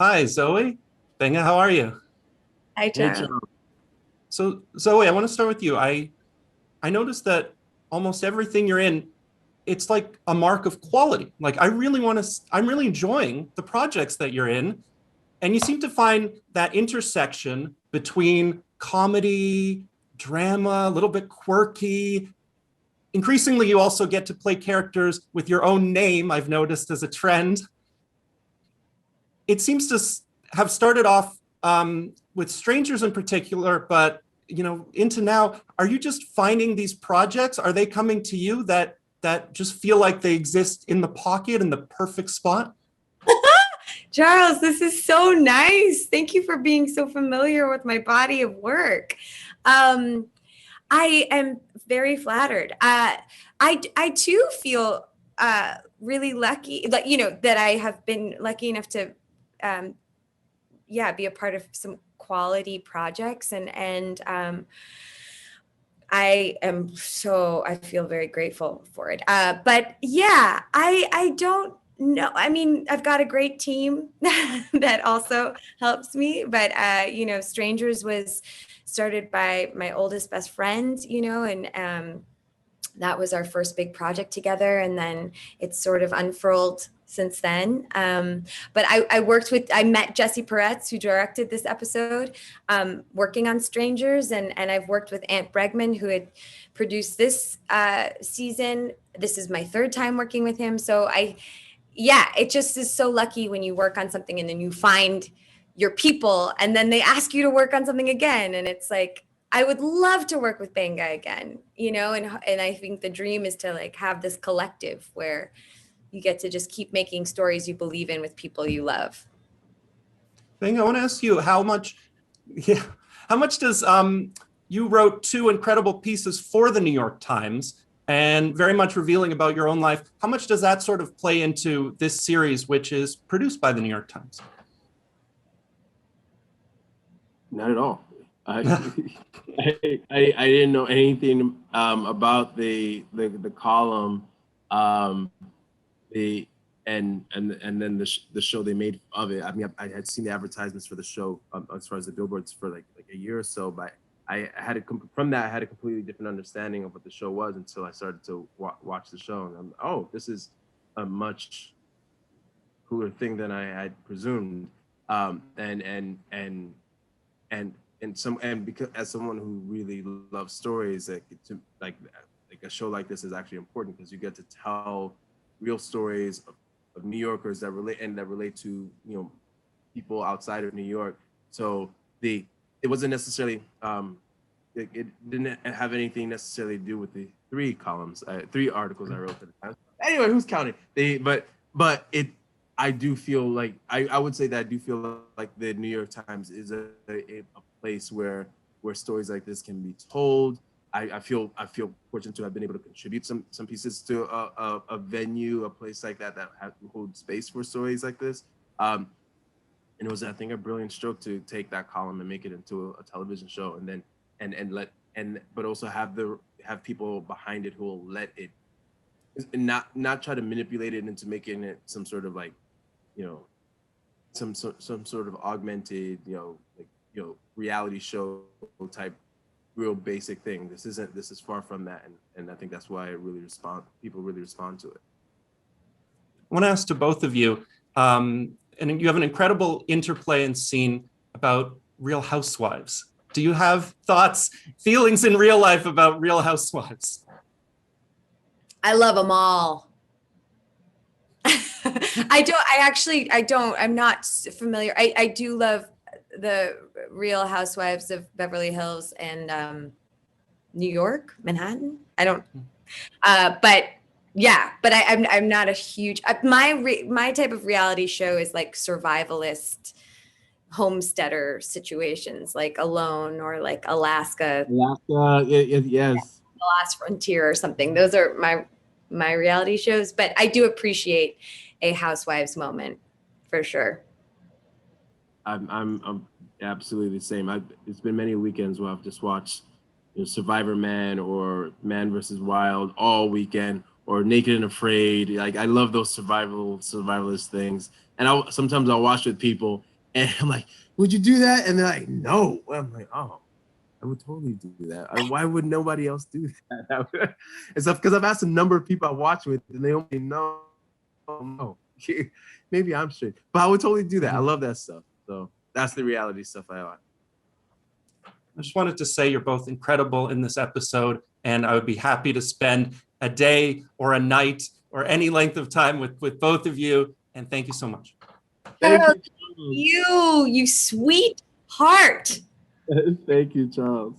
Hi, Zoe. Gbenga, how are you? Hi, Hey, Chao. Chao. So, Zoe, I want to start with you. I noticed that almost everything you're in, it's like a mark of quality. Like I'm really enjoying the projects that you're in, and you seem to find that intersection between comedy, drama, a little bit quirky. Increasingly, you also get to play characters with your own name, I've noticed as a trend. It seems to have started off with strangers in particular, but into now, are you just finding these projects? Are they coming to you that just feel like they exist in the pocket in the perfect spot? Charles, this is so nice. Thank you for being so familiar with my body of work. Um, I am very flattered. I too feel really lucky, like that I have been lucky enough to, um, yeah, be a part of some quality projects, and I feel very grateful for it. But yeah, I don't know. I mean, I've got a great team that also helps me. But Strangers was started by my oldest best friend, and that was our first big project together, and then it's sort of unfurled since then. But I met Jesse Peretz, who directed this episode, working on Strangers, and I've worked with Ant Bregman, who had produced this season. This is my third time working with him, so yeah, it just is so lucky when you work on something and then you find your people, and then they ask you to work on something again, and it's like, I would love to work with Gbenga again, and I think the dream is to like have this collective where you get to just keep making stories you believe in with people you love. Thing I want to ask you yeah, how much does you wrote two incredible pieces for the New York Times and very much revealing about your own life. How much does that sort of play into this series, which is produced by the New York Times? Not at all. I I didn't know anything about the column, um, the and then the show they made of it. I mean, I had seen the advertisements for the show as far as the billboards for like a year or so, but I had from that I had a completely different understanding of what the show was until I started to watch the show, and oh, this is a much cooler thing than I had presumed. Um, and and and and and because as someone who really loves stories, like a show like this is actually important because you get to tell real stories of New Yorkers that relate to people outside of New York. So the it wasn't necessarily it didn't have anything necessarily to do with the three articles I wrote for the Times. Anyway, who's counting? But it I do feel like I would say that I do feel like the New York Times is a place where stories like this can be told. I feel fortunate to have been able to contribute some pieces to a venue, a place like that holds space for stories like this. And it was, I think, a brilliant stroke to take that column and make it into a television show, and then and let and but also have people behind it who will let it not try to manipulate it into making it some sort of like you know some sort of augmented reality show type real basic thing. This is far from that, and I think that's why people really respond to it. I want to ask to both of you, and you have an incredible interplay and scene about Real Housewives. Do you have thoughts, feelings in real life about Real Housewives? I love them all. I don't. I'm not familiar. I do love the Real Housewives of Beverly Hills and New York, Manhattan. I don't, but yeah, but I'm not a huge, my type of reality show is like survivalist homesteader situations, like Alone or like Alaska, Alaska, yes. The Last Frontier or something. Those are my reality shows, but I do appreciate a housewives moment for sure. I'm absolutely the same. It's been many weekends where I've just watched Survivor Man or Man versus Wild all weekend, or Naked and Afraid. Like I love those survivalist things, and sometimes I'll watch with people, And I'm like, would you do that? And they're like, no. I'm like, oh, I would totally do that. Why would nobody else do that? It's because I've asked a number of people I watch with, and they only know, no, maybe I'm straight, but I would totally do that. I love that stuff. So that's the reality stuff I like. I just wanted to say you're both incredible in this episode, and I would be happy to spend a day or a night or any length of time with both of you. And thank you so much. Thank you, you sweet heart. Thank you, Charles.